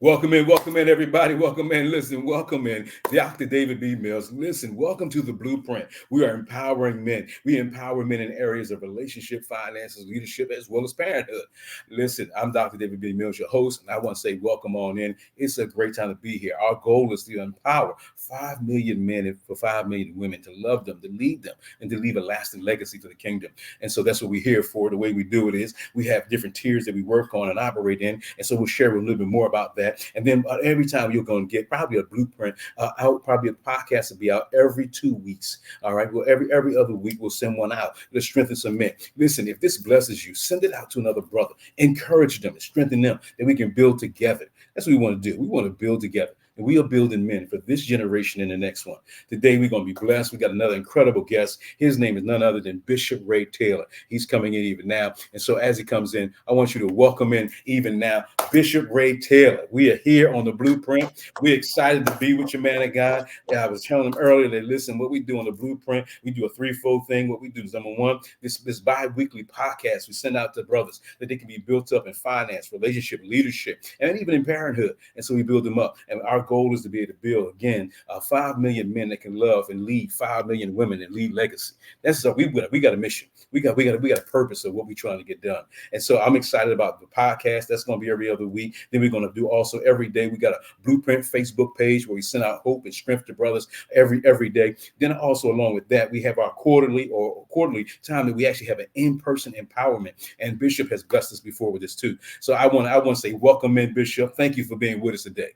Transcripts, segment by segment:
Welcome in, everybody. Welcome in. Listen, welcome in. Dr. David B. Mills. Listen, welcome to the Blueprint. We are empowering men. We empower men in areas of relationship, finances, leadership, as well as parenthood. Listen, I'm Dr. David B. Mills, your host, and I want to say welcome on in. It's a great time to be here. Our goal is to empower 5 million men and for 5 million women to love them, to lead them, and to leave a lasting legacy to the kingdom. And so that's what we're here for. The way we do it is we have different tiers that we work on and operate in. And so we'll share a little bit more about that. And then every time you're going to get probably a blueprint out, probably a podcast will be out every 2 weeks. All right. Well, every other week we'll send one out to strengthen some men. Listen, if this blesses you, send it out to another brother. Encourage them and strengthen them that we can build together. That's what we want to do. We want to build together. And we are building men for this generation and the next one. Today, we're going to be blessed. We got another incredible guest. His name is none other than Bishop Ray Taylor. He's coming in even now. And so as he comes in, I want you to welcome in even now, Bishop Ray Taylor. We are here on the Blueprint. We're excited to be with you, man of God. I was telling him earlier that, listen, what we do on the Blueprint, we do a threefold thing. What we do is, number one, this bi-weekly podcast we send out to brothers that they can be built up in finance, relationship, leadership, and even in parenthood. And so we build them up. And our goal is to be able to build, again, 5 million men that can love and lead 5 million women and lead legacy. That's we got a mission. We got a purpose of what we're trying to get done. And so I'm excited about the podcast. That's going to be every other week. Then we're going to do also every day. We got a Blueprint Facebook page where we send out hope and strength to brothers every day. Then also along with that, we have our quarterly time that we actually have an in-person empowerment. And Bishop has blessed us before with this too. So I want to say welcome in, Bishop. Thank you for being with us today.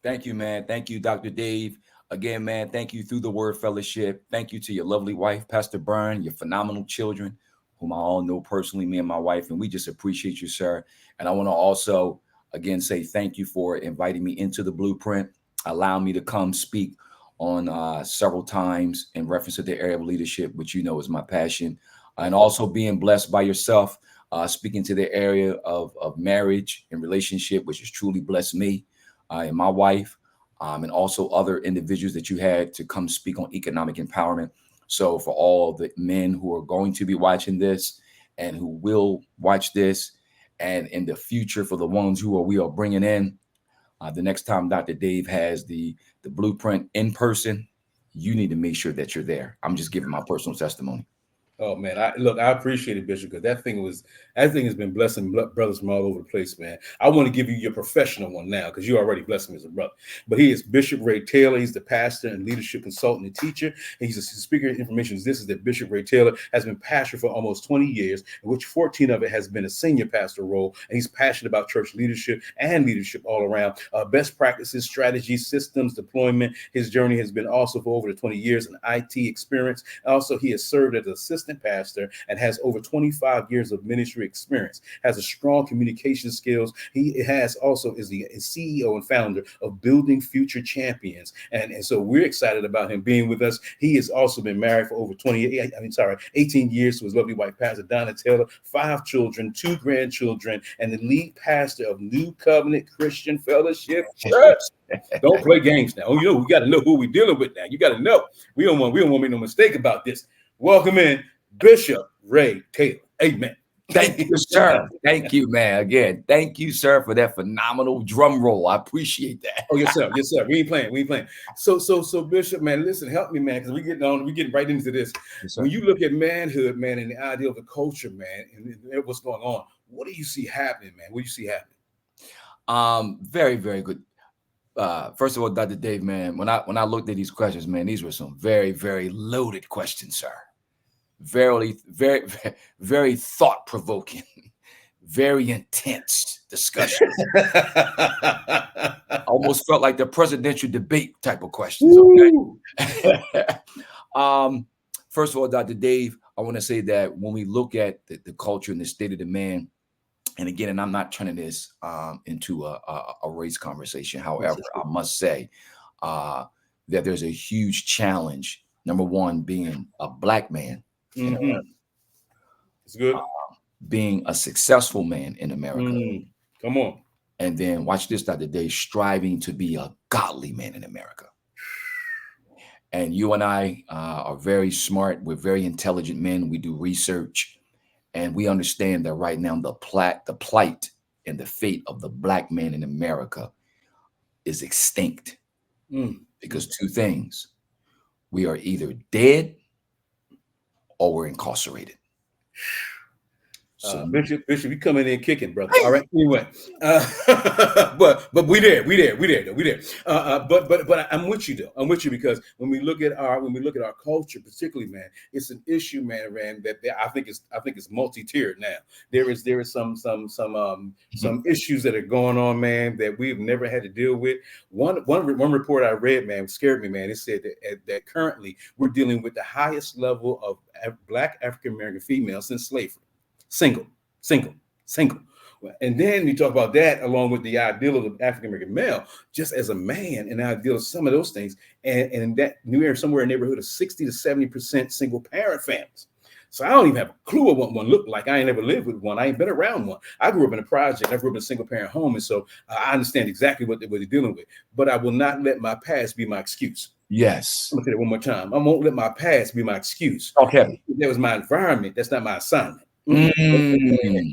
Thank you, man. Thank you, Dr. Dave. Again, man, thank you through the Word Fellowship. Thank you to your lovely wife, Pastor Byrne, your phenomenal children, whom I all know personally, me and my wife, and we just appreciate you, sir. And I want to also, again, say thank you for inviting me into the Blueprint, allowing me to come speak on several times in reference to the area of leadership, which you know is my passion, and also being blessed by yourself, speaking to the area of marriage and relationship, which has truly blessed me. And my wife, and also other individuals that you had to come speak on economic empowerment. So for all the men who are going to be watching this and who will watch this, and in the future for the ones who we are bringing in, the next time Dr. Dave has the Blueprint in person, you need to make sure that you're there. I'm just giving my personal testimony. Oh man, I appreciate it, Bishop, because that thing has been blessing brothers from all over the place, man. I want to give you your professional one now because you already blessed me as a brother. But he is Bishop Ray Taylor. He's the pastor and leadership consultant and teacher. And he's a speaker. Information is this: is that Bishop Ray Taylor has been pastor for almost 20 years, in which 14 of it has been a senior pastor role. And he's passionate about church leadership and leadership all around. Best practices, strategies, systems, deployment. His journey has been also for over 20 years in IT experience. Also, he has served as assistant pastor and has over 25 years of ministry experience, has a strong communication skills. He has also is the CEO and founder of Building Future Champions. And so we're excited about him being with us. He has also been married for over 18 years to his lovely wife, Pastor Donna Taylor, 5 children, 2 grandchildren, and the lead pastor of New Covenant Christian Fellowship Church. Don't play games now. You know, we got to know who we're dealing with now. You got to know. We don't want to make no mistake about this. Welcome in, Bishop Ray Taylor. Amen. Thank you, sir. Thank you, man. Again, thank you, sir, for that phenomenal drum roll. I appreciate that. Oh, yes, sir. Yes, sir. We ain't playing. So, Bishop, man, listen, help me, man, because we're getting right into this. Yes, when you look at manhood, man, and the idea of the culture, man, and what's going on, what do you see happening, man? What do you see happening? Very, very good. First of all, Dr. Dave, man, when I looked at these questions, man, these were some very, very loaded questions, sir. Very, very, very thought-provoking, very intense discussion. Almost felt like the presidential debate type of questions. Okay? First of all, Dr. Dave, I want to say that when we look at the culture and the state of the man, and again, and I'm not turning this into a race conversation. However, I must say that there's a huge challenge. Number one, being a Black man. Mm-hmm. It's good. Being a successful man in America. Come on. And then watch this, Dr. Dave, striving to be a godly man in America. And you and I are very smart. We're very intelligent men. We do research. And we understand that right now the plight and the fate of the Black man in America is extinct Mm. because two things: we are either dead or we're incarcerated. So Bishop, you coming in kicking, brother. All right. Anyway, but we there. But I'm with you though. I'm with you because when we look at our culture, particularly, man, it's an issue, man, that I think it's multi-tiered now. There is some issues that are going on, man, that we've never had to deal with. One report I read, man, scared me, man. It said that currently we're dealing with the highest level of Black African American females since slavery. Single. And then you talk about that along with the ideal of the African American male, just as a man, and the ideal of some of those things, and that New Era somewhere in the neighborhood of 60 to 70% single parent families. So I don't even have a clue of what one looked like. I ain't never lived with one. I ain't been around one. I grew up in a project. I grew up in a single parent home, and so I understand exactly what they're dealing with. But I will not let my past be my excuse. yes. I'm gonna say it one more time. I won't let my past be my excuse. Okay. That was my environment. That's not my assignment. Mm.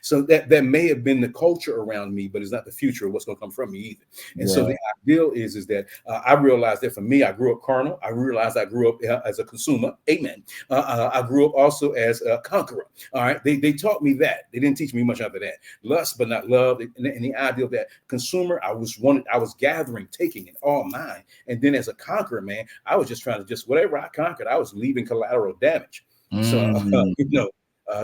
So that may have been the culture around me, but it's not the future of what's going to come from me either. And so the ideal is that I realized that for me, I grew up carnal. I realized I grew up as a consumer. Amen. I grew up also as a conqueror. All right. They taught me that. They didn't teach me much after that. Lust, but not love. And the idea of that consumer, I was gathering, taking it all mine. And then as a conqueror, man, I was just trying to whatever I conquered, I was leaving collateral damage. So,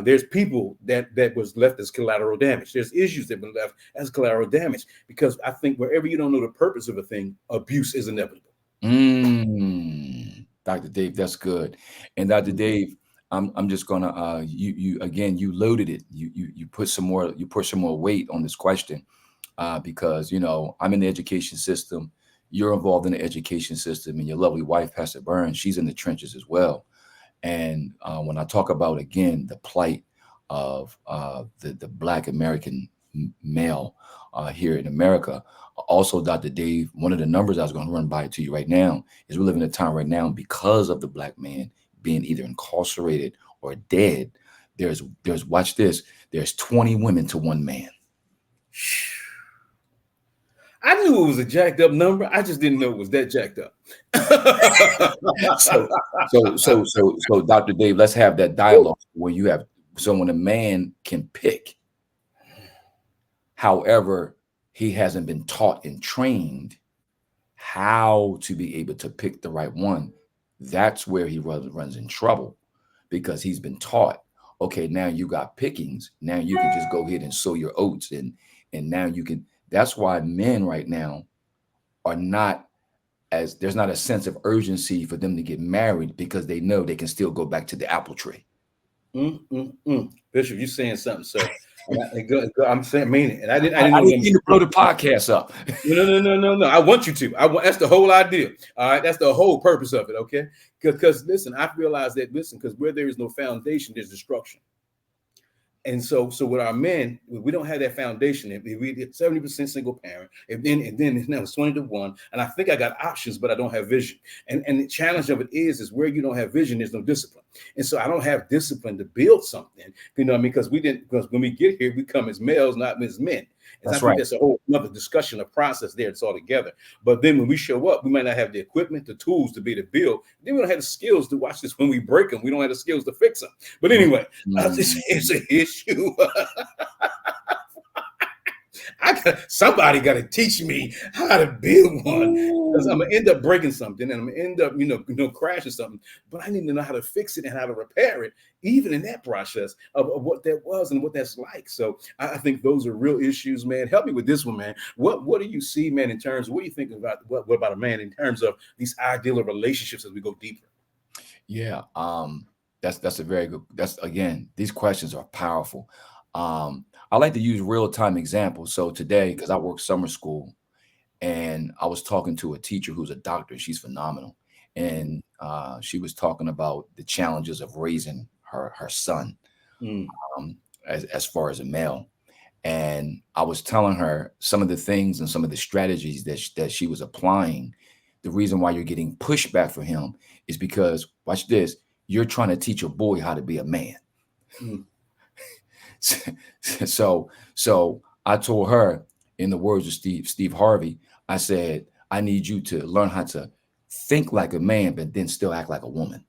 there's people that was left as collateral damage. There's issues that been left as collateral damage because I think wherever you don't know the purpose of a thing, abuse is inevitable. Dr. Dave, that's good. And Dr. Dave, I'm just gonna you loaded it. You put some more weight on this question because I'm in the education system. You're involved in the education system, and your lovely wife, Pastor Burns, she's in the trenches as well. And when I talk about, again, the plight of the Black American male here in America, also, Dr. Dave, one of the numbers I was going to run by to you right now is we're living in a time right now because of the Black man being either incarcerated or dead. There's watch this, there's 20 women to one man. I knew it was a jacked up number. I just didn't know it was that jacked up. So, Dr. Dave, let's have that dialogue where when a man can pick. However, he hasn't been taught and trained how to be able to pick the right one. That's where he runs in trouble because he's been taught, okay, now you got pickings. Now you can just go ahead and sow your oats and now you can. That's why men right now are there's not a sense of urgency for them to get married because they know they can still go back to the apple tree. Bishop, you're saying something, sir. I'm saying, mean it. And I didn't mean to blow the podcast up. No. I want you to. That's the whole idea. All right. That's the whole purpose of it. Okay. Because listen, I realized that, because where there is no foundation, there's destruction. And so with our men, we don't have that foundation. We get 70% single parent, and then now it's 20 to 1. And I think I got options, but I don't have vision. And the challenge of it is where you don't have vision, there's no discipline. And so I don't have discipline to build something, because when we get here, we come as males, not as men. And I think that's a whole another discussion, a process there. It's all together. But then when we show up, we might not have the equipment, the tools to be to build. Then we don't have the skills to watch this when we break them. We don't have the skills to fix them. But anyway, it's an issue. Somebody got to teach me how to build one, because I'm gonna end up breaking something and I'm gonna end up crashing something. But I need to know how to fix it and how to repair it, even in that process of what that was and what that's like. So I think those are real issues, man. Help me with this one, man. What do you see, man, in terms of what do you think about what about a man in terms of these ideal relationships as we go deeper? Yeah, that's a very good. Again, these questions are powerful. I like to use real-time examples. So today, because I work summer school, and I was talking to a teacher who's a doctor. She's phenomenal. And she was talking about the challenges of raising her son as far as a male. And I was telling her some of the things and some of the strategies that she was applying. The reason why you're getting pushback for him is because, watch this, you're trying to teach a boy how to be a man. So I told her, In the words of Steve Harvey, I said, I need you to learn how to think like a man, but then still act like a woman.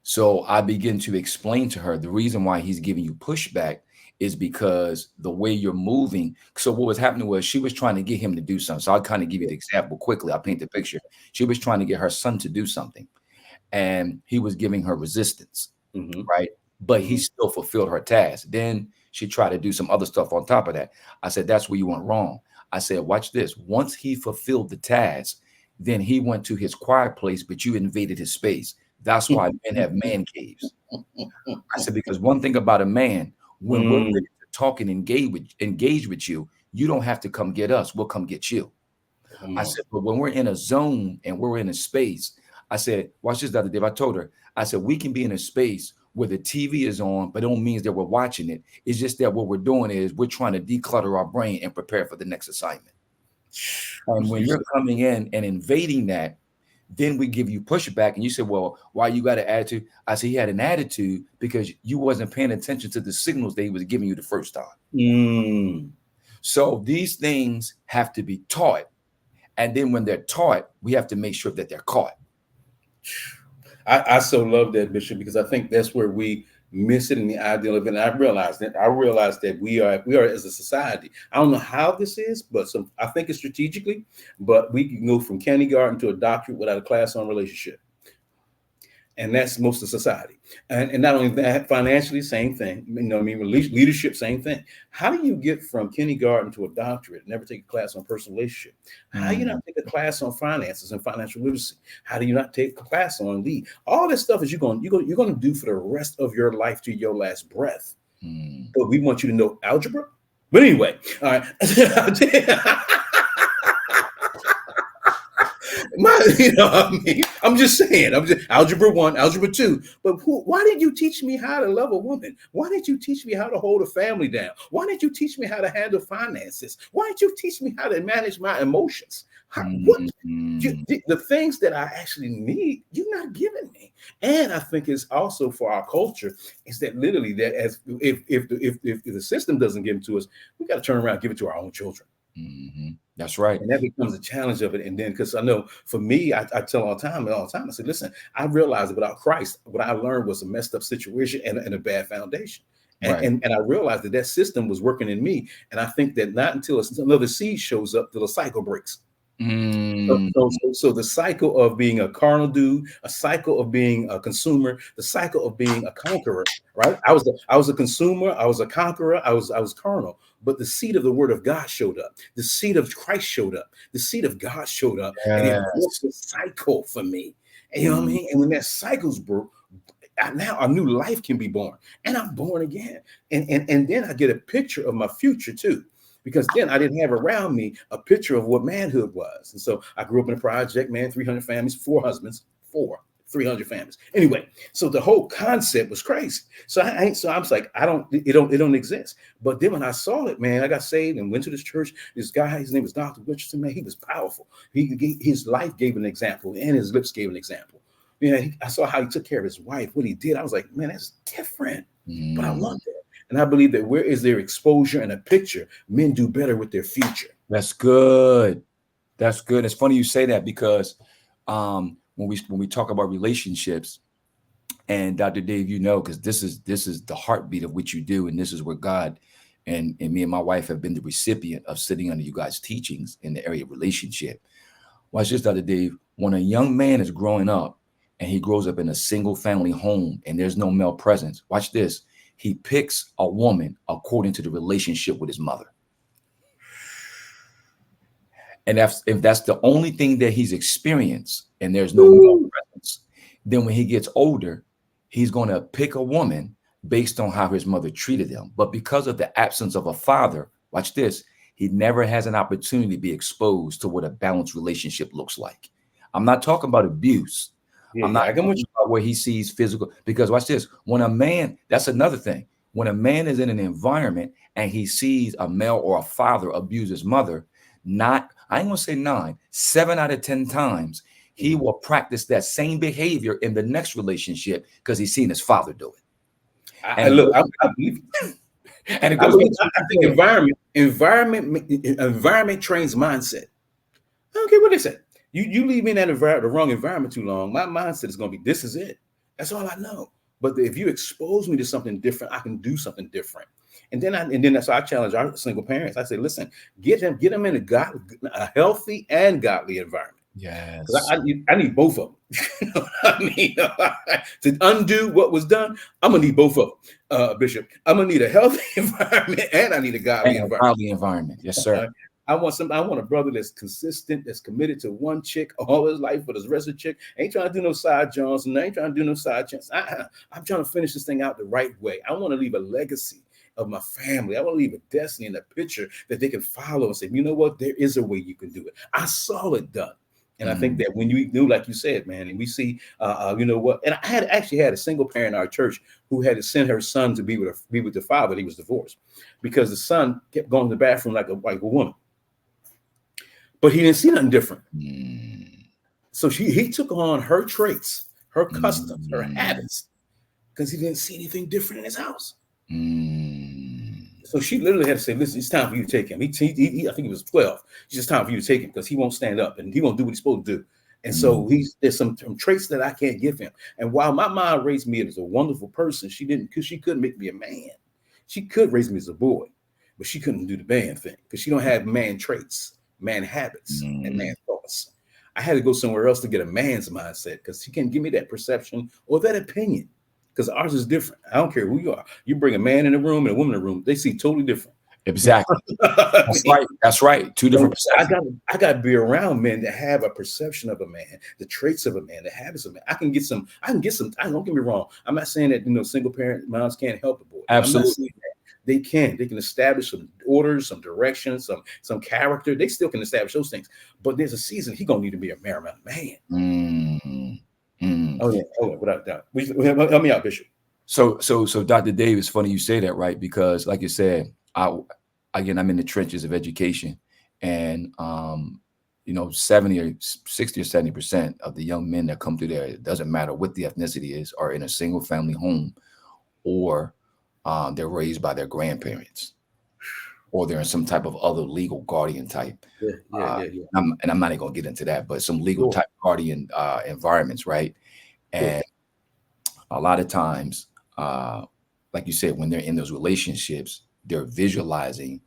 So I begin to explain to her the reason why he's giving you pushback is because the way you're moving. So what was happening was she was trying to get him to do something. So I'll kind of give you the example quickly. I'll paint the picture. She was trying to get her son to do something, and he was giving her resistance, right? But he still fulfilled her task. Then she tried to do some other stuff on top of that. I said, that's where you went wrong. I said, watch this. Once he fulfilled the task, then he went to his quiet place, but you invaded his space. That's why men have man caves. I said, because one thing about a man, when we're ready to talk and engage with you, you don't have to come get us. We'll come get you. I said, but when we're in a zone and we're in a space, I said, watch this, Dr. Dave. I told her, I said, we can be in a space where the TV is on, but it don't mean that we're watching it. It's just that what we're doing is we're trying to declutter our brain and prepare for the next assignment. And when you're coming in and invading that, then we give you pushback. And you said, well, why you got an attitude? I said, he had an attitude because you wasn't paying attention to the signals that he was giving you the first time. So these things have to be taught. And then when they're taught, we have to make sure that they're caught. I so love that, Bishop, because I think that's where we miss it in the ideal of it. And I realized that we are as a society. I don't know how this is, but I think it's strategically, but we can go from kindergarten to a doctorate without a class on relationship. And that's most of society. And not only that, financially, same thing. You know what I mean? Leadership, same thing. How do you get from kindergarten to a doctorate, never take a class on personal relationship? How do you not take a class on finances and financial literacy? How do you not take a class on lead? All this stuff is you're going to do for the rest of your life to your last breath. But we want you to know algebra. But anyway, all right. I'm just saying, algebra 1, algebra 2. But why did you teach me how to love a woman? Why did you teach me how to hold a family down? Why did you teach me how to handle finances? Why did you teach me how to manage my emotions? The things that I actually need, you're not giving me. And I think it's also for our culture is that literally that as if the system doesn't give it to us, we got to turn around and give it to our own children. That's right. And that becomes a challenge of it. And then, because I know for me, I tell all the time, I say, listen, I realized that without Christ, what I learned was a messed up situation and a bad foundation. And I realized that system was working in me. And I think that not until another seed shows up, till the cycle breaks. So the cycle of being a carnal dude, a cycle of being a consumer, the cycle of being a conqueror, right? I was a consumer, I was a conqueror, I was carnal, but the seed of the word of God showed up. The seed of Christ showed up. The seed of God showed up, and it broke the cycle for me. And you know what I mean? And when that cycle's broke, now a new life can be born, and I'm born again. And then I get a picture of my future too. Because then I didn't have around me a picture of what manhood was. And so I grew up in a project, man, 300 families, 4 husbands, 300 families. Anyway, so the whole concept was crazy. So I was like, it don't exist. But then when I saw it, man, I got saved and went to this church. This guy, his name was Dr. Richardson, man, he was powerful. His life gave an example and his lips gave an example. I saw how he took care of his wife, what he did. I was like, man, that's different. But I love that. And I believe that where is their exposure and a picture, men do better with their future. That's good. That's good. It's funny you say that because when we talk about relationships, and Dr. Dave, because this is the heartbeat of what you do, and this is where God and me and my wife have been the recipient of sitting under you guys' teachings in the area of relationship. Watch this, Dr. Dave. When a young man is growing up and he grows up in a single family home and there's no male presence, watch this. He picks a woman according to the relationship with his mother. And if that's the only thing that he's experienced and there's no male presence, then when he gets older, he's going to pick a woman based on how his mother treated him. But because of the absence of a father, watch this, he never has an opportunity to be exposed to what a balanced relationship looks like. I'm not talking about abuse. I'm not talking about where he sees physical, because watch this. When a man, that's another thing. When a man is in an environment and he sees a male or a father abuse his mother, I ain't gonna say 9, 7 out of 10 times, he will practice that same behavior in the next relationship because he's seen his father do it. I believe And it I, goes back believe, to what I you think said. environment trains mindset. I don't care what they say. You leave me in that the wrong environment too long, my mindset is going to be, this is it. That's all I know. But if you expose me to something different, I can do something different. And then that's why I challenge our single parents. I say, listen, get them in a healthy and godly environment. Because Yes. I need both of them. You know what I mean? To undo what was done, I'm gonna need both of them, Bishop. I'm gonna need a healthy environment and I need a godly And a environment. godly environment. Yes, sir. I want a brother that's consistent, that's committed to one chick all his life, but his rest of the chick ain't trying to do no side jumps and ain't trying to do no side chance. I'm trying to finish this thing out the right way. I want to leave a legacy of my family. I want to leave a destiny and a picture that they can follow and say, you know what, there is a way you can do it. I saw it done. And I think that when you do, like you said, man, and we see, you know what, and I actually had a single parent in our church who had to send her son to be with the father. He was divorced because the son kept going to the bathroom like a woman, but he didn't see nothing different. So he took on her traits, her customs, her habits, because he didn't see anything different in his house. So she literally had to say, listen, it's time for you to take him. I think he was 12. It's just time for you to take him because he won't stand up and he won't do what he's supposed to do. And so there's some traits that I can't give him. And while my mom raised me as a wonderful person, she couldn't make me a man. She could raise me as a boy, but she couldn't do the man thing because she don't have man traits, man habits, and man thoughts. I had to go somewhere else to get a man's mindset because she can't give me that perception or that opinion. Because ours is different. I don't care who you are. You bring a man in the room and a woman in the room, they see totally different. Exactly. That's right. That's right. Two different perceptions. I got to be around men that have a perception of a man, the traits of a man, the habits of a man. I can get some. Don't get me wrong. I'm not saying that single parent moms can't help the boy. Absolutely. They can. They can establish some orders, some direction, some character. They still can establish those things. But there's a season he's gonna need to be a married man. Oh yeah, without doubt. Help me out, Bishop. So Dr. Dave, it's funny you say that, right? Because like you said, I'm in the trenches of education, and 70 or 60 or 70% of the young men that come through there, it doesn't matter what the ethnicity is, are in a single family home, or they're raised by their grandparents, or they're in some type of other legal guardian type. Yeah. I'm not even gonna get into that, but some legal type guardian environments, right? And a lot of times, like you said, when they're in those relationships, they're visualizing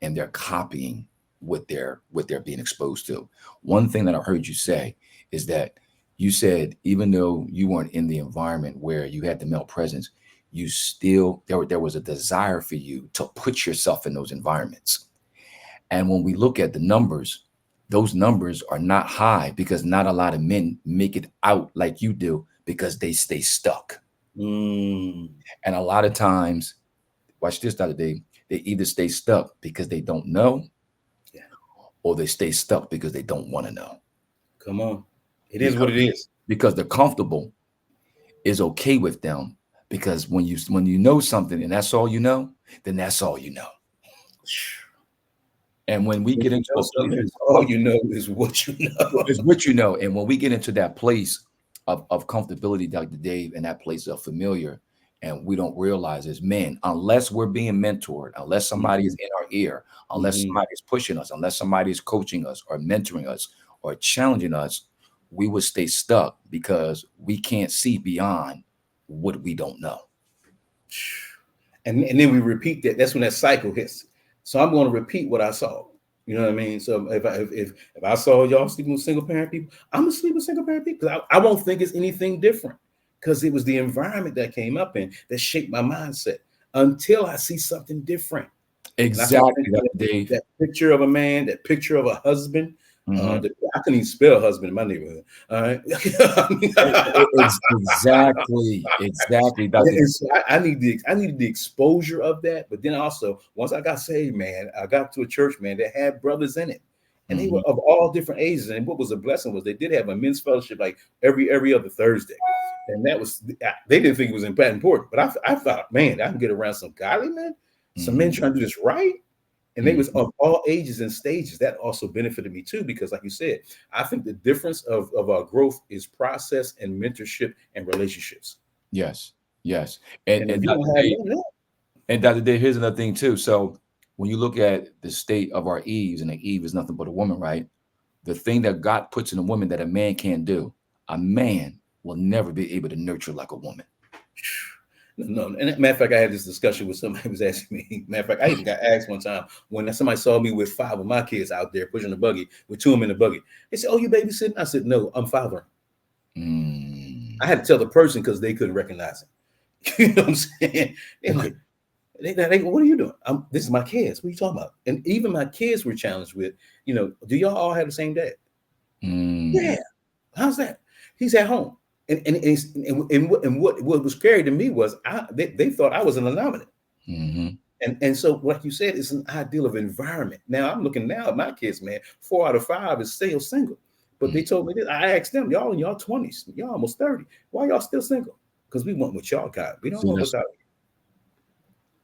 and they're copying what they're being exposed to. One thing that I heard you say is that you said, even though you weren't in the environment where you had the male presence, you still, there was a desire for you to put yourself in those environments. And when we look at the numbers, those numbers are not high because not a lot of men make it out like you do because they stay stuck. And a lot of times, watch this, Dr. Dave, they either stay stuck because they don't know, or they stay stuck because they don't want to know. Come on. It is what it is. Because the comfortable is okay with them, because when you know something and that's all you know, then that's all you know. And when we get into all you know is what you know. Is what you know. And when we get into that place of comfortability, Dr. Dave, and that place of familiar, and we don't realize as men, unless we're being mentored, unless somebody is in our ear, unless somebody is pushing us, unless somebody is coaching us or mentoring us or challenging us, we would stay stuck because we can't see beyond what we don't know. And then we repeat that. That's when that cycle hits. So I'm going to repeat what I saw. You know what I mean? So if I saw y'all sleeping with single parent people, I'm gonna sleep with single parent people because I won't think it's anything different, because it was the environment that came up in that shaped my mindset until I see something different. Exactly. That picture of a man, that picture of a husband. I couldn't even spell husband in my neighborhood. All right. Exactly. So I needed the exposure of that. But then also, once I got saved, man, I got to a church, man, that had brothers in it. And they were of all different ages. And what was a blessing was they did have a men's fellowship like every other Thursday. And that was, they didn't think it was important. But I thought, man, I can get around some godly men, some men trying to do this right. And they was of all ages and stages. That also benefited me too, because like you said, I think the difference of our growth is process and mentorship and relationships. Yes. And if you don't have that, And Dr. Dave, here's another thing too. So when you look at the state of our Eves, and the Eve is nothing but a woman, right? The thing that God puts in a woman that a man can't do, a man will never be able to nurture like a woman. No, and matter of fact, I had this discussion with somebody who was asking me. Matter of fact, I even got asked one time when somebody saw me with 5 of my kids out there pushing the buggy with 2 of them in the buggy. They said, "Oh, you babysitting?" I said, "No, I'm fathering." I had to tell the person because they couldn't recognize it. You know what I'm saying? They're like, what are you doing? This is my kids. What are you talking about? And even my kids were challenged with, do y'all all have the same dad? Yeah. How's that? He's at home. And what was scary to me was they thought I was an anomaly. And so, like you said, it's an ideal of environment. Now I'm looking now at my kids, man. 4 out of 5 is still single. But they told me this. I asked them, y'all in y'all 20s, y'all almost 30. Why y'all still single? Because we want what y'all got. We don't want what's out here.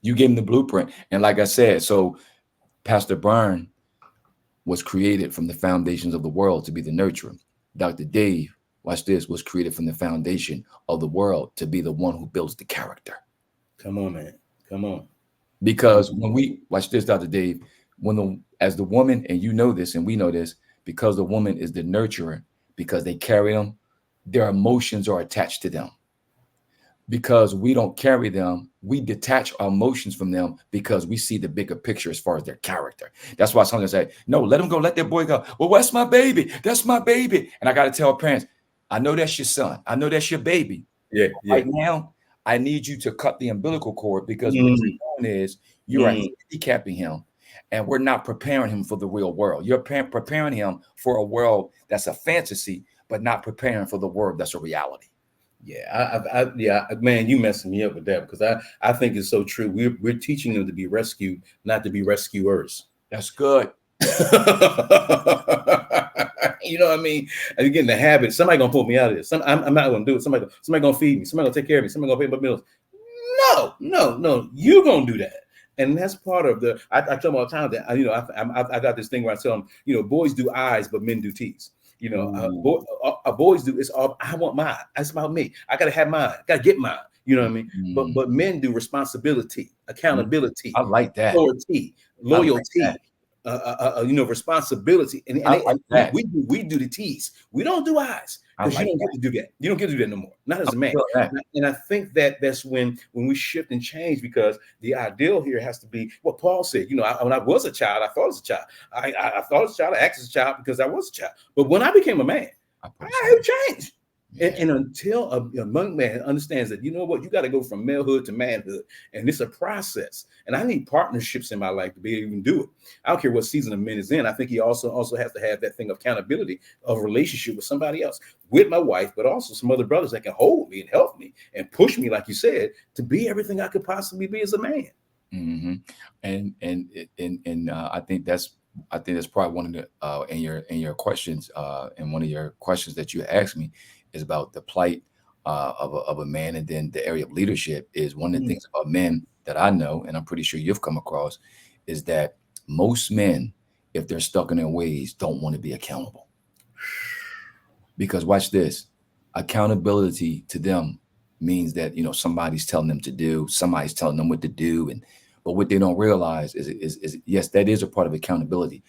You gave him the blueprint. And like I said, so Pastor Byrne was created from the foundations of the world to be the nurturer. Dr. Dave, watch this, was created from the foundation of the world to be the one who builds the character. Come on, man. Come on. Because when we watch this, Dr. Dave, as the woman, and you know this, and we know this, because the woman is the nurturer, because they carry them, their emotions are attached to them. Because we don't carry them, we detach our emotions from them because we see the bigger picture as far as their character. That's why sometimes say, no, let them go, let their boy go. Well, what's my baby? That's my baby. And I got to tell parents, I know that's your son. I know that's your baby. Yeah. Right now, I need you to cut the umbilical cord because what you're doing is you are handicapping him, and we're not preparing him for the real world. You're preparing him for a world that's a fantasy, but not preparing for the world that's a reality. Yeah, man, you messing me up with that because I think it's so true. We're teaching them to be rescued, not to be rescuers. That's good. You know what I mean? And you get in the habit. Somebody gonna pull me out of this. I'm not gonna do it. Somebody gonna feed me. Somebody gonna take care of me. Somebody gonna pay my bills. No. You gonna do that. And that's part of the. I tell them all the time that I got this thing where I tell them, boys do I's, but men do T's. Boys do. It's all I want mine. That's about me. I gotta have mine. I gotta get mine. You know what I mean? But men do responsibility, accountability. I like that. Loyalty. Responsibility, and we do the T's. We don't do I's because you don't get to do that. You don't get to do that no more. Not as a man. And I think that's when we shift and change, because the ideal here has to be what Paul said. When I was a child, I thought as a child. I thought as a child. I acted as a child because I was a child. But when I became a man, I have changed. Yeah. And until a young man understands that, you got to go from malehood to manhood, and it's a process. And I need partnerships in my life to be able to even do it. I don't care what season a man is in. I think he also has to have that thing of accountability of a relationship with somebody else, with my wife, but also some other brothers that can hold me and help me and push me, like you said, to be everything I could possibly be as a man. And I think that's probably one of the in your questions, and one of your questions that you asked me is about the plight of a man, and then the area of leadership is one of the things about men that I know, and I'm pretty sure you've come across, is that most men, if they're stuck in their ways, don't want to be accountable. Because watch this, accountability to them means that somebody's telling them to do, somebody's telling them what to do, but what they don't realize is yes, that is a part of accountability.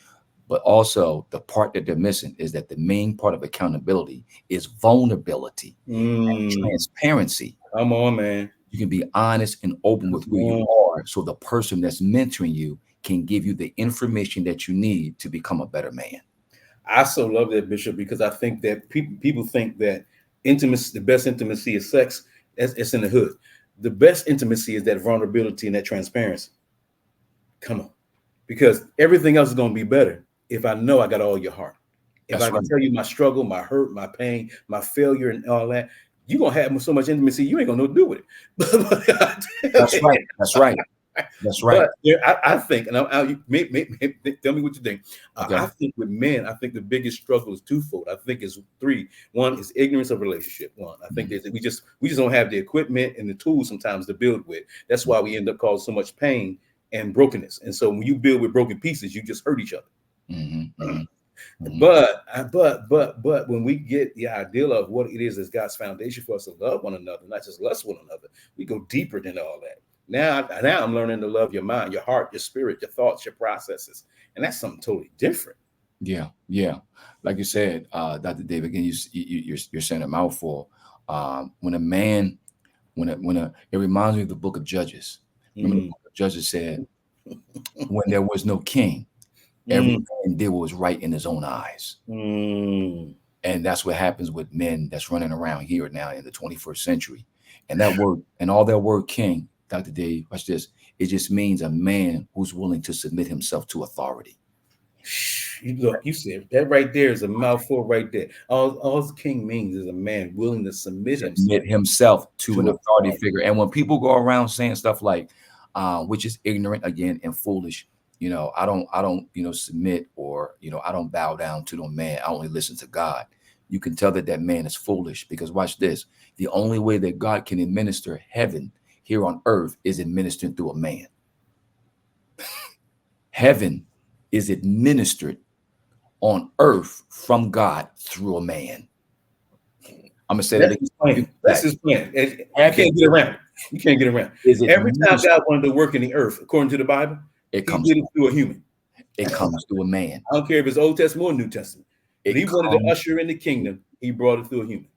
But also the part that they're missing is that the main part of accountability is vulnerability and transparency. Come on, man. You can be honest and open with who you are, so the person that's mentoring you can give you the information that you need to become a better man. I so love that, Bishop, because I think that people think that intimacy, the best intimacy is sex. It's in the hood. The best intimacy is that vulnerability and that transparency. Come on. Because everything else is going to be better if I know I got all your heart. If I can tell you my struggle, my hurt, my pain, my failure, and all that, you're going to have so much intimacy, you ain't going to know what to do with it. That's right. But I think, and tell me what you think. Okay. I think with men, I think the biggest struggle is twofold. I think it's 3. One is ignorance of relationship. I think that we just don't have the equipment and the tools sometimes to build with. That's why we end up causing so much pain and brokenness. And so when you build with broken pieces, you just hurt each other. But when we get the ideal of what it is as God's foundation for us to love one another, not just lust one another, we go deeper than all that. Now I'm learning to love your mind, your heart, your spirit, your thoughts, your processes. And that's something totally different. Yeah, yeah. Like you said, Dr. David, again, you're saying a mouthful. When a man, it reminds me of the book of Judges. Remember, the Mm. book of Judges said, when there was no king, every Mm. man did what was right in his own eyes. Mm. And that's what happens with men that's running around here now in the 21st century. And that word, and all that word king, Dr. Dave, watch this. It just means a man who's willing to submit himself to authority. Look, you said that right there is a mouthful right there. All the king means is a man willing to submit himself to an to authority figure. And when people go around saying stuff like, which is ignorant again and foolish, I don't, submit, or, I don't bow down to no man. I only listen to God. You can tell that man is foolish, because watch this. The only way that God can administer heaven here on earth is administered through a man. Heaven is administered on earth from God through a man. I'm gonna say that again. That's his plan. You can't get around it. You can't get around it. Every time God wanted to work in the earth, according to the Bible, he did it through a human. It comes through a man. I don't care if it's Old Testament or New Testament. If he wanted to usher in the kingdom, he brought it through a human.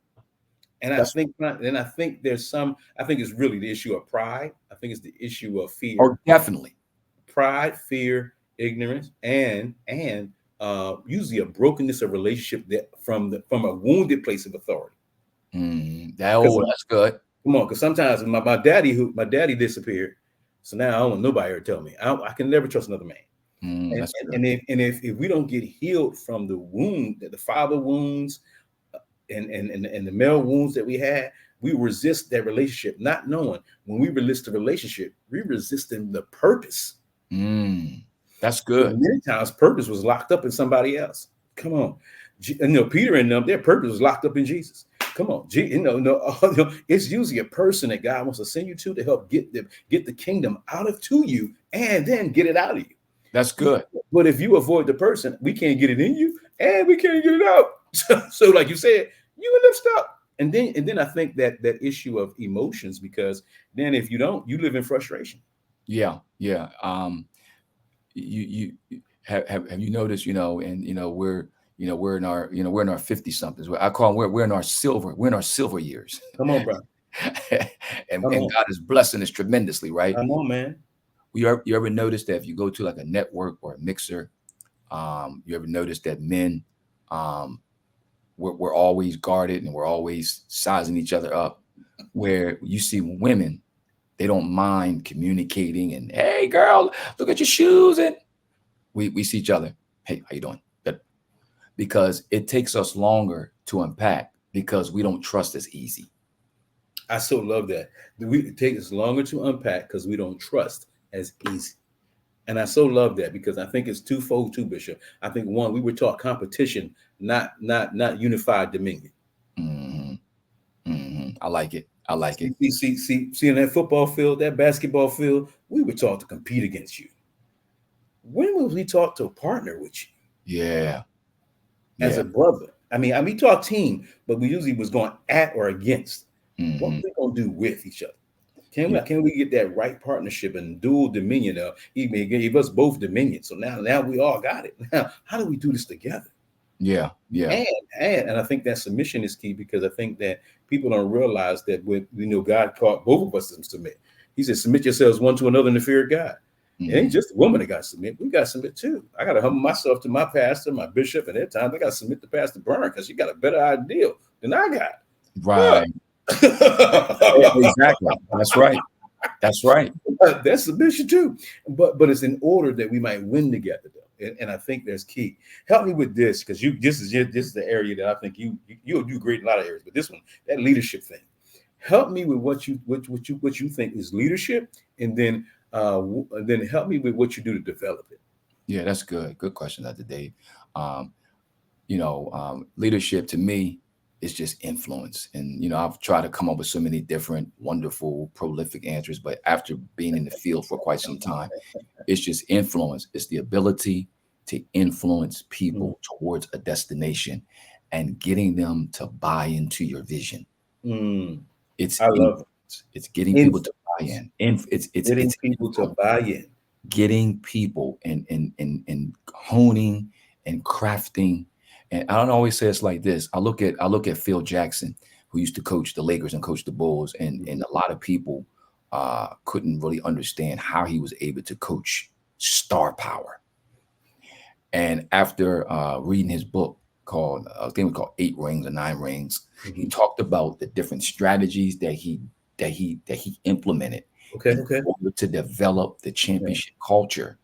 And I think it's really the issue of pride. I think it's the issue of fear. Oh, definitely. Pride, fear, ignorance, and usually a brokenness of relationship that from a wounded place of authority. That's good. Come on, because sometimes my daddy disappeared, so now I don't want nobody to tell me. I can never trust another man. If we don't get healed from the wound, the father wounds, and the male wounds that we had, we resist that relationship, not knowing when we resist the relationship, we resisting the purpose. That's good. And many times, purpose was locked up in somebody else. Come on, Peter and them, their purpose was locked up in Jesus. Come on, it's usually a person that God wants to send you to help get the kingdom to you, and then get it out of you. That's good. But if you avoid the person, we can't get it in you, and we can't get it out. So like you said, you end up stuck. And then I think that issue of emotions, because then if you don't, you live in frustration. Yeah. You have you noticed, we're in our 50 somethings. I call them, we're in our silver years. Come on, bro. and God is blessing us tremendously, right? Come on, man. You ever notice that if you go to like a network or a mixer, you ever notice that men, we're always guarded and we're always sizing each other up, where you see women, they don't mind communicating and, hey girl, look at your shoes, and we see each other, hey, how you doing? Because it takes us longer to unpack, because we don't trust as easy. I so love that. It takes us longer to unpack because we don't trust as easy. And I so love that, because I think it's twofold too, Bishop. I think one, we were taught competition, not unified dominion. I like it. See in that football field, that basketball field, we were taught to compete against you. When was we taught to partner with you? Yeah. As a brother. I mean, we taught team, but we usually was going at or against. What are we gonna do with each other? Can we get that right partnership and dual dominion? He gave us both dominion. So now we all got it. Now, how do we do this together? Yeah. And I think that submission is key, because I think that people don't realize that when God taught both of us to submit. He said, submit yourselves one to another in the fear of God. It ain't just a woman that got to submit. We got to submit too. I got to humble myself to my pastor, my bishop, and at times I got to submit to Pastor Byrne, because she got a better idea than I got. Right. Exactly. That's right. That's submission too. But it's in order that we might win together, though. And I think that's key. Help me with this, because this is the area that I think you'll do great in a lot of areas. But this one, that leadership thing. Help me with what you think is leadership, and then help me with what you do to develop it. Yeah, that's good. Good question, Dr. Dave. Leadership to me is just influence. And, I've tried to come up with so many different wonderful, prolific answers, but after being in the field for quite some time, it's just influence. It's the ability to influence people towards a destination and getting them to buy into your vision. I love it. It's getting people to buy-in. It's Getting people to buy in. getting people and honing and crafting. And I don't always say it's like this. I look at Phil Jackson, who used to coach the Lakers and coach the Bulls, and a lot of people couldn't really understand how he was able to coach star power. And after reading his book called, I think it was called 8 Rings or 9 Rings, he talked about the different strategies that he implemented in order to develop the championship culture,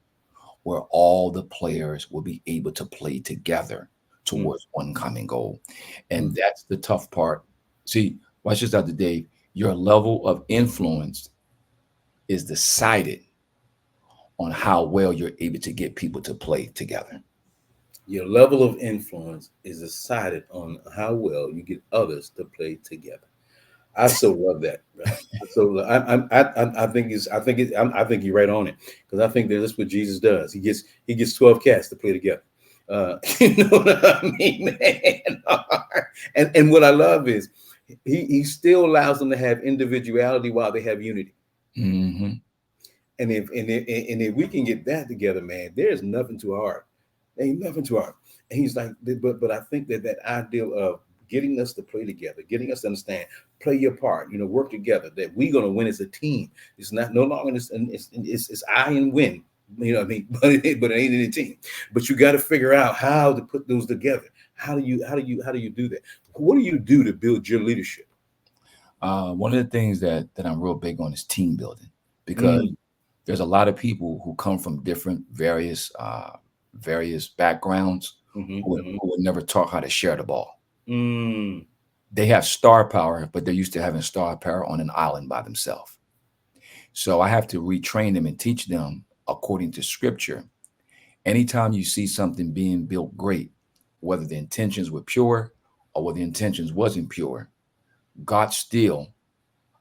where all the players will be able to play together towards one common goal. And that's the tough part. See, watch this out today. Your level of influence is decided on how well you're able to get people to play together. Your level of influence is decided on how well you get others to play together. I so love that. So I think you're right on it, because I think that's what Jesus does. He gets 12 cats to play together. You know what I mean, man? And what I love is he still allows them to have individuality while they have unity. Mm-hmm. And if we can get that together, man, there's nothing too hard. Ain't nothing too hard. And he's like, but I think that ideal of getting us to play together, getting us to understand, play your part, work together, that we're going to win as a team. It's not no longer it's I and win, you know what I mean? But it ain't any team. But you got to figure out how to put those together. How do you do that? What do you do to build your leadership? One of the things that I'm real big on is team building, because there's a lot of people who come from different various backgrounds who were never taught how to share the ball. They have star power, but they're used to having star power on an island by themselves. So I have to retrain them and teach them according to scripture. Anytime you see something being built great, whether the intentions were pure or whether the intentions wasn't pure, God still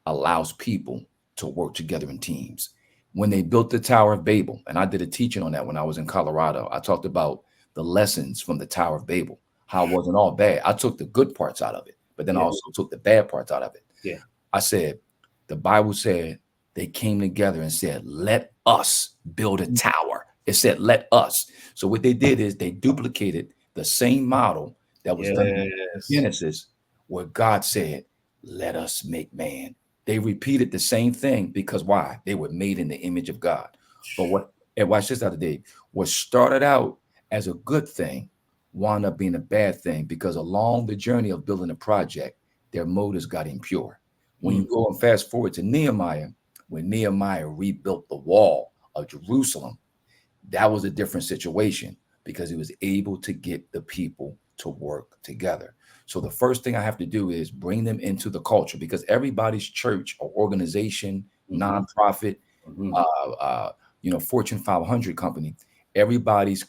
allows people to work together in teams. When they built the Tower of Babel, and I did a teaching on that when I was in Colorado, I talked about the lessons from the Tower of Babel, how it wasn't all bad. I took the good parts out of it, but then I also took the bad parts out of it. Yeah. I said, the Bible said they came together and said, let us build a tower. It said, let us. So what they did is they duplicated the same model that was done in Genesis, where God said, let us make man. They repeated the same thing because why? They were made in the image of God. But watch this out today. What started out as a good thing wound up being a bad thing, because along the journey of building a project, their motives got impure. When you go and fast forward to Nehemiah, when Nehemiah rebuilt the wall of Jerusalem, that was a different situation, because he was able to get the people to work together. So the first thing I have to do is bring them into the culture, because everybody's church or organization, nonprofit, Fortune 500 company, everybody's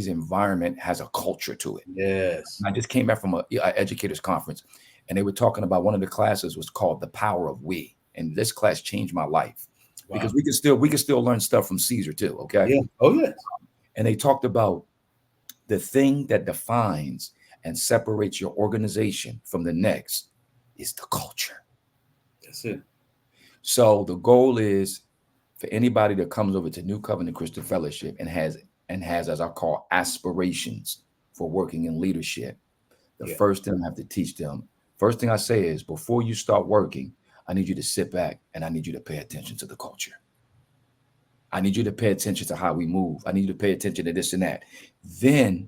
environment has a culture to it. Yes. I just came back from an educators conference, and they were talking about, one of the classes was called The Power of We. And this class changed my life, because we can still learn stuff from Caesar too. Okay. Yeah. Oh, yes. And they talked about the thing that defines and separates your organization from the next is the culture. That's it. So the goal is for anybody that comes over to New Covenant Christian Fellowship and has, as I call, aspirations for working in leadership, the first thing I have to teach them, first thing I say is, before you start working, I need you to sit back and I need you to pay attention to the culture. I need you to pay attention to how we move. I need you to pay attention to this and that. Then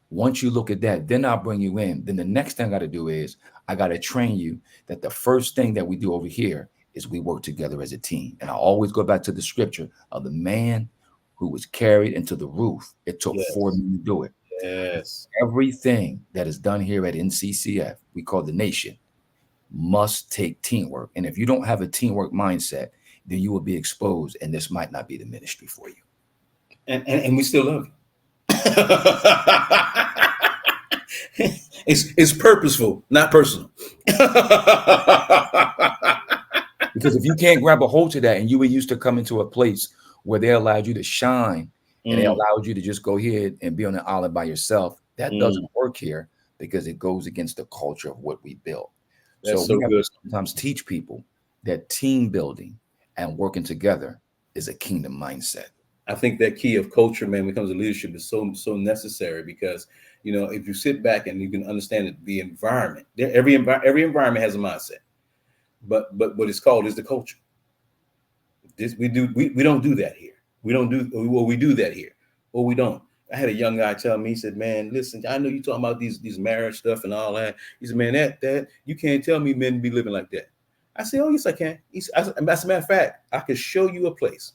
once you look at that, then I'll bring you in. Then the next thing I got to do is I got to train you that the first thing that we do over here is we work together as a team. And I always go back to the scripture of the man who was carried into the roof. It took 4 men to do it. Yes. Everything that is done here at NCCF, we call the nation, must take teamwork. And if you don't have a teamwork mindset, then you will be exposed, and this might not be the ministry for you. And we still love you. It's purposeful, not personal. Because if you can't grab a hold to that, and you were used to coming to a place where they allowed you to shine, and they allowed you to just go ahead and be on an island by yourself, that doesn't work here, because it goes against the culture of what we built. That's so we so have good. to sometimes teach people that team building and working together is a kingdom mindset. I think that key of culture, man, when it comes to leadership is so necessary because if you sit back and you can understand that the environment, every environment has a mindset, but what it's called is the culture. We don't do that here. We don't do well. We do that here, or we don't. I had a young guy tell me, he said, "Man, listen, I know you talking about these marriage stuff and all that." He said, "Man, that you can't tell me men be living like that." I said, "Oh, yes, I can." As a matter of fact, I could show you a place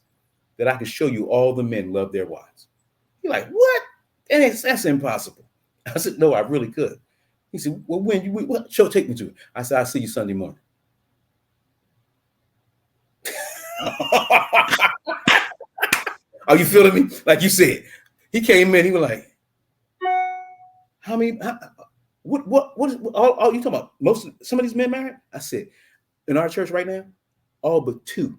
that I could show you all the men love their wives. You're like, "What?" And that's impossible. I said, "No, I really could." He said, "Well, what show take me to?" I said, "I'll see you Sunday morning." Are you feeling me? Like you said, he came in, he was like, what is all you talking about? Some of these men married? I said, in our church right now, all but 2.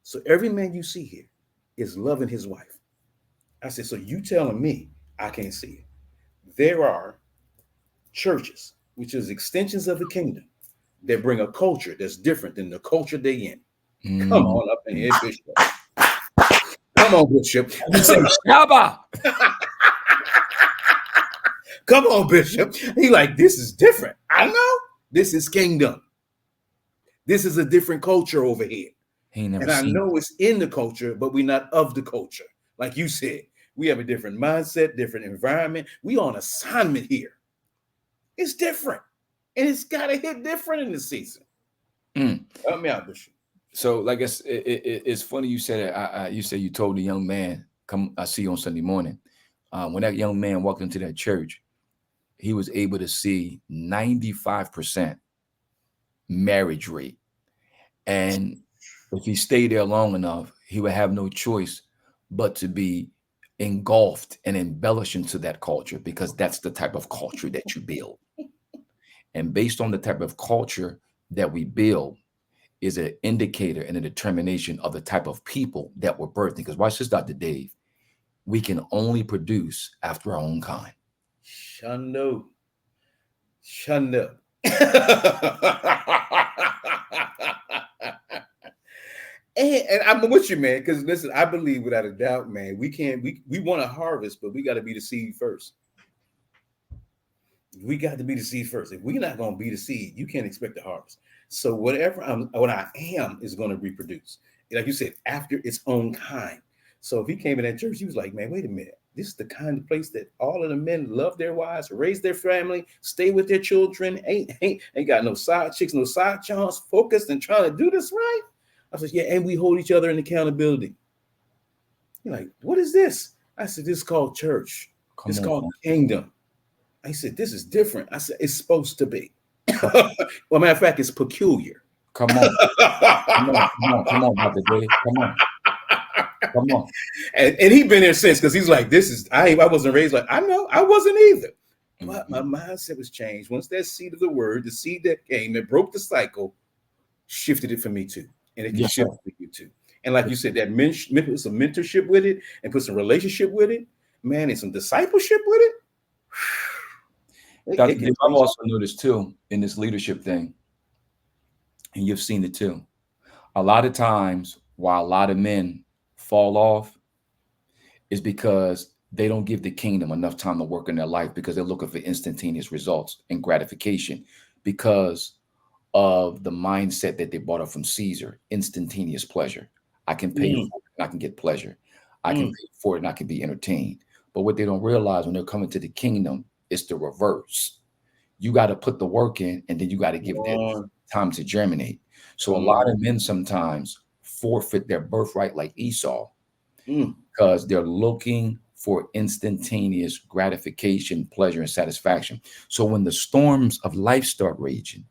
So every man you see here is loving his wife. I said, so you telling me I can't see it? There are churches, which is extensions of the kingdom, that bring a culture that's different than the culture they in. Come on up in here, Bishop. Come on, Bishop. Shabba. Come on, Bishop. He like, this is different. I know. This is kingdom. This is a different culture over here. And I know it's in the culture, but we're not of the culture. Like you said, we have a different mindset, different environment. We on assignment here. It's different. And it's got to hit different in the season. Help me out, Bishop. So, like it's funny you said it. You said you told the young man, "Come, I see you on Sunday morning." When that young man walked into that church, he was able to see 95% marriage rate, and if he stayed there long enough, he would have no choice but to be engulfed and embellished into that culture, because that's the type of culture that you build. And based on the type of culture that we build is an indicator and a determination of the type of people that we're birthing. Because watch this, Dr. Dave, we can only produce after our own kind. Shundo. And I'm with you, man, because listen, I believe without a doubt, man, we want to harvest, but we got to be the seed first. We got to be the seed first. If we're not going to be the seed, you can't expect the harvest. So what I am is going to reproduce. Like you said, after its own kind. So if he came in that church, he was like, man, wait a minute. This is the kind of place that all of the men love their wives, raise their family, stay with their children, ain't got no side chicks, no side charms, focused and trying to do this right. I said, yeah, and we hold each other in accountability. You're like, what is this? I said, this is called church. It's called kingdom. I said, this is different. I said, it's supposed to be. Well, matter of fact, it's peculiar. Come on, Dr. Dave. Come on. And he been there since, because he's like, I wasn't raised like, I know, I wasn't either. But my mindset was changed. Once that seed of the word, the seed that came, that broke the cycle, shifted it for me too. And it can shift for you too. And like you said, that put some mentorship with it and put some relationship with it, man, and some discipleship with it. Dr. Dave, I've also noticed too in this leadership thing, and you've seen it too. A lot of times, while a lot of men fall off, is because they don't give the kingdom enough time to work in their life, because they're looking for instantaneous results and gratification because of the mindset that they brought up from Caesar. Instantaneous pleasure. I can pay for it and I can get pleasure. I can pay for it and I can be entertained. But what they don't realize when they're coming to the kingdom, it's the reverse. You got to put the work in, and then you got to give them time to germinate. So a lot of men sometimes forfeit their birthright like Esau because they're looking for instantaneous gratification, pleasure, and satisfaction. So when the storms of life start raging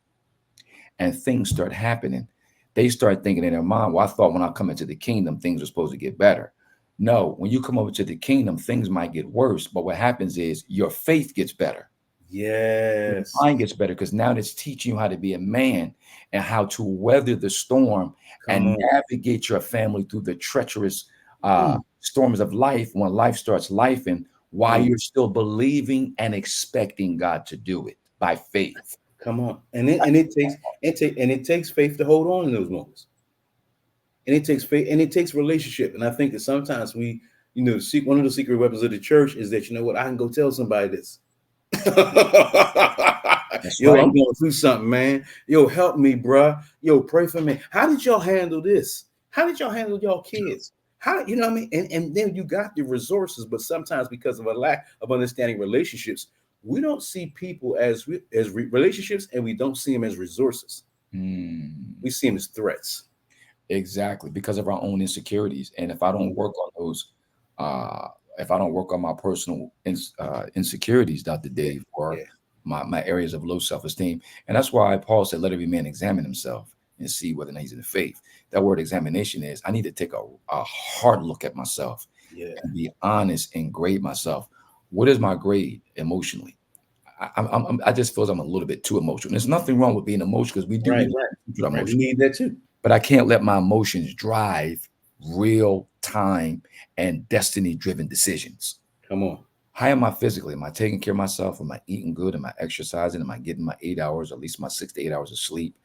and things start happening, they start thinking in their mind, well, I thought when I come into the kingdom, things are supposed to get better. No, when you come over to the kingdom, things might get worse. But what happens is your faith gets better. Yes. Your mind gets better, because now it's teaching you how to be a man and how to weather the storm and navigate your family through the treacherous storms of life when life starts lifing, while you're still believing and expecting God to do it by faith. Come on. And it takes faith to hold on in those moments. and it takes faith and it takes relationship. And I think that sometimes we, one of the secret weapons of the church is that, you know what, I can go tell somebody this. That's Yo, right. I'm going through something, man. Yo, help me, bruh. Yo, pray for me. How did y'all handle this? How did y'all handle y'all kids? How, you know what I mean? And then you got the resources, but sometimes because of a lack of understanding relationships, we don't see people as relationships, and we don't see them as resources. We see them as threats. Exactly, because of our own insecurities. And if I don't work on those, uh, if I don't work on my personal insecurities, Dr. Yeah, Dave, or yeah, my areas of low self-esteem, and that's why Paul said, "Let every man examine himself and see whether or not he's in the faith." That word examination is I need to take a hard look at myself yeah. and be honest and grade myself. What is my grade emotionally? I just feel I'm a little bit too emotional. There's nothing wrong with being emotional because we do Right, need right, to right. We emotion, need that too. but I can't let my emotions drive real time and destiny driven decisions. Come on. How am I physically? Am I taking care of myself? Am I eating good? Am I exercising? Am I getting my 8 hours, at least my 6 to 8 hours of sleep?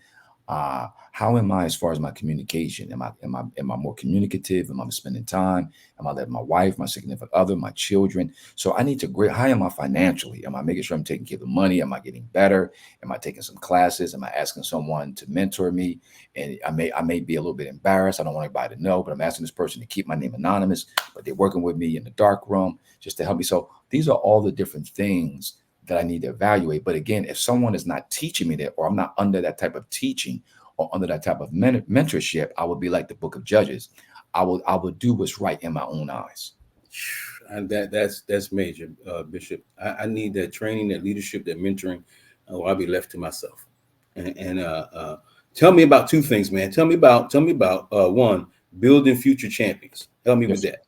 How am I as far as my communication? Am I more communicative? Am I spending time? Am I letting my wife, my significant other, my children? So I need to grade. How am I financially? Am I making sure I'm taking care of the money? Am I getting better? Am I taking some classes? Am I asking someone to mentor me? And I may be a little bit embarrassed. I don't want anybody to know, but I'm asking this person to keep my name anonymous. But they're working with me in the dark room just to help me. So these are all the different things that I need to evaluate. But again, if someone is not teaching me that, or I'm not under that type of teaching or under that type of mentorship, I would be like the book of Judges. I will do what's right in my own eyes. And that's major, Bishop. I need that training, that leadership, that mentoring, or I'll be left to myself. And tell me about two things, man. Tell me about one, building future champions. Help me with Yes. that.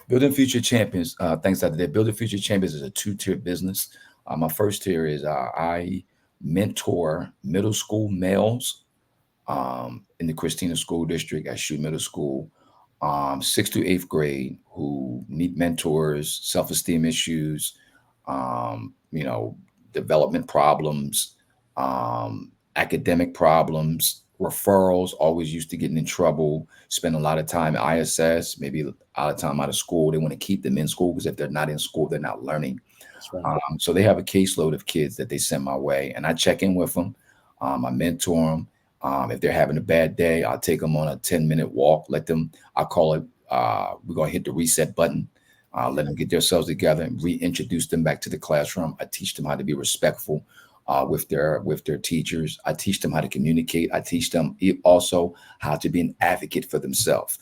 Building Future Champions. Thanks, Dr. Dave. Building Future Champions is a two-tier business. My first tier is I mentor middle school males in the Christina School District at Shoot Middle School, sixth to eighth grade, who need mentors, self-esteem issues, you know, development problems, academic problems, referrals, always used to getting in trouble, spend a lot of time at ISS, maybe a lot of time out of school. They want to keep them in school because if they're not in school, they're not learning. That's right. So they have a caseload of kids that they send my way, and I check in with them. I mentor them. If they're having a bad day, I'll take them on a 10-minute walk. I call it, we're going to hit the reset button. Let them get themselves together and reintroduce them back to the classroom. I teach them how to be respectful with their teachers. I teach them how to communicate. I teach them also how to be an advocate for themselves,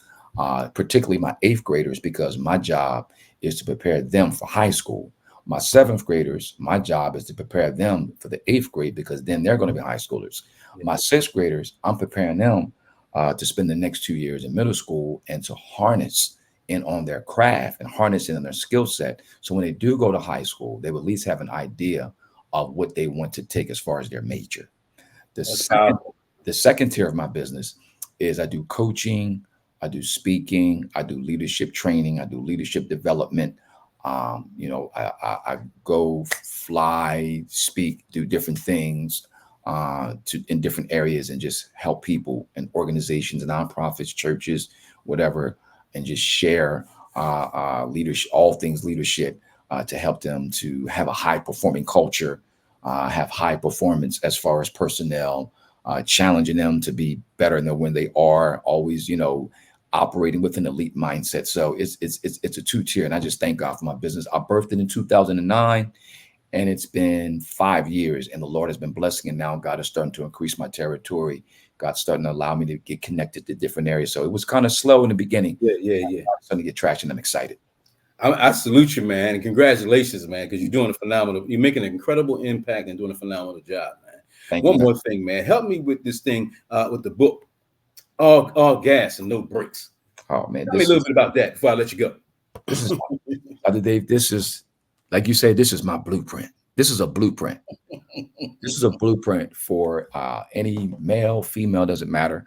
particularly my eighth graders, because my job is to prepare them for high school. My seventh graders, my job is to prepare them for the eighth grade because then they're going to be high schoolers. Yeah. My sixth graders, I'm preparing them to spend the next 2 years in middle school and to harness in on their craft and harness in on their skill set. So when they do go to high school, they will at least have an idea of what they want to take as far as their major. The That's second, powerful. the second tier of my business is I do coaching, I do speaking, I do leadership training, I do leadership development. I go fly, speak, do different things in different areas and just help people and organizations, nonprofits, churches, whatever, and just share leadership, all things leadership, to help them to have a high performing culture, have high performance as far as personnel, challenging them to be better than when they are, always, operating with an elite mindset. So it's a two-tier, and I just thank God for my business. I birthed it in 2009, and it's been 5 years, and the Lord has been blessing, and now God is starting to increase my territory. God's starting to allow me to get connected to different areas. So it was kind of slow in the beginning. Yeah, yeah, yeah. I'm starting to get traction. I'm excited. I salute you, man, and congratulations, man, because you're doing a phenomenal. You're making an incredible impact and doing a phenomenal job, man. Thank One you. more thing, man, help me with this thing with the book, all gas and no brakes. Oh man, Tell me a little bit about that before I let you go. this is Other Dave. This is, like you say, this is my blueprint. This is a blueprint. This is a blueprint for any male, female, doesn't matter,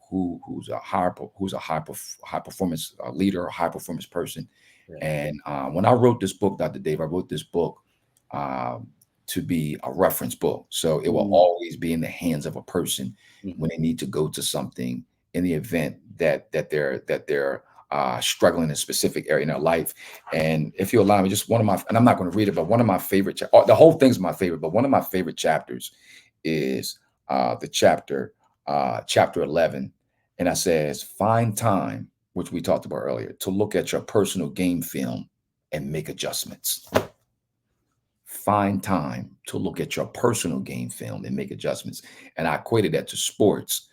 who's a high performance leader, or high performance person. Yeah. And when I wrote this book, Dr. Dave, I wrote this book uh, to be a reference book, so it will Mhm. always be in the hands of a person Mhm. when they need to go to something in the event that they're struggling in a specific area in their life. And if you allow me, just one of my, and I'm not going to read it, but one of my favorite, the whole thing's my favorite, but one of my favorite chapters is the chapter 11. And it says, find time, which we talked about earlier, to look at your personal game film and make adjustments. Find time to look at your personal game film and make adjustments. And I equated that to sports,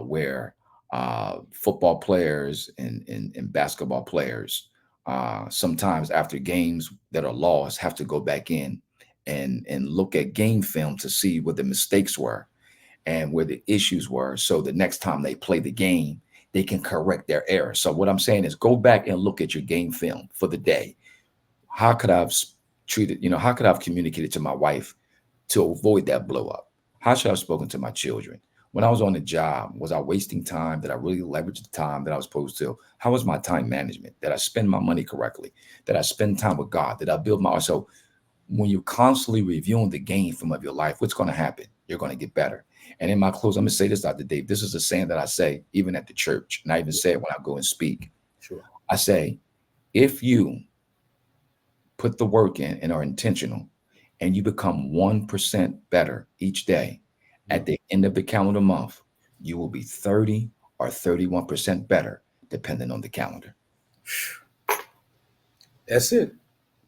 where football players and basketball players sometimes after games that are lost have to go back in and look at game film to see what the mistakes were and where the issues were, so the next time they play the game, they can correct their error. So what I'm saying is, go back and look at your game film for the day. How could I have treated, how could I have communicated to my wife to avoid that blow up? How should I have spoken to my children? When I was on the job, was I wasting time? Did I really leverage the time that I was supposed to? How was my time management? Did I spend my money correctly? Did I spend time with God? Did I build my, so when you're constantly reviewing the game film of your life, what's going to happen? You're going to get better. And in my close, I'm going to say this, Dr. Dave. This is a saying that I say even at the church, and I even say it when I go and speak. Sure. I say, if you put the work in and are intentional, and you become 1% better each day, at the end of the calendar month, you will be 30 or 31% better, depending on the calendar. That's it.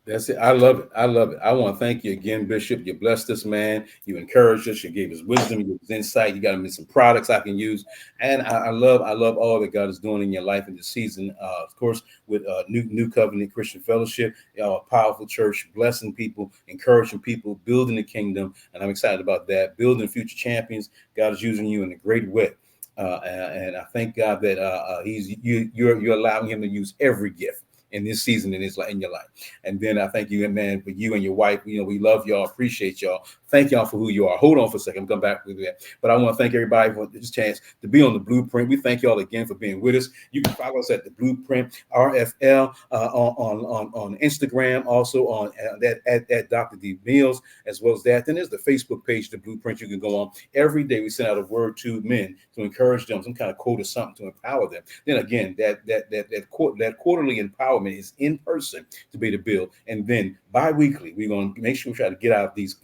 That's it. I love it. I love it. I want to thank you again, Bishop. You blessed this man. You encouraged us. You gave us wisdom. You gave us insight. You got me some products I can use. And I love all that God is doing in your life in this season. Of course, with New Covenant Christian Fellowship, a powerful church, blessing people, encouraging people, building the kingdom. And I'm excited about that. Building future champions. God is using you in a great way. And I thank God that you're allowing him to use every gift in this season in your life. And then I thank you, man, for you and your wife. We love y'all, appreciate y'all. Thank y'all for who you are. Hold on for a second, I'm coming back with that. But I want to thank everybody for this chance to be on the Blueprint. We thank y'all again for being with us. You can follow us at the Blueprint RFL on Instagram, also on at Dr. D Mills, as well as that. Then there's the Facebook page, the Blueprint. You can go on every day. We send out a word to men to encourage them, some kind of quote or something to empower them. Then again, that quarterly empowerment is in person to be the build, and then bi-weekly we're going to make sure we try to get out these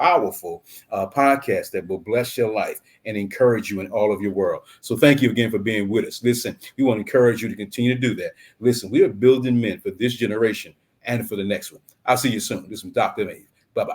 powerful podcasts that will bless your life and encourage you in all of your world. So thank you again for being with us. Listen, we want to encourage you to continue to do that. Listen, we are building men for this generation and for the next one. I'll see you soon. This is Dr. Dave. Bye-bye.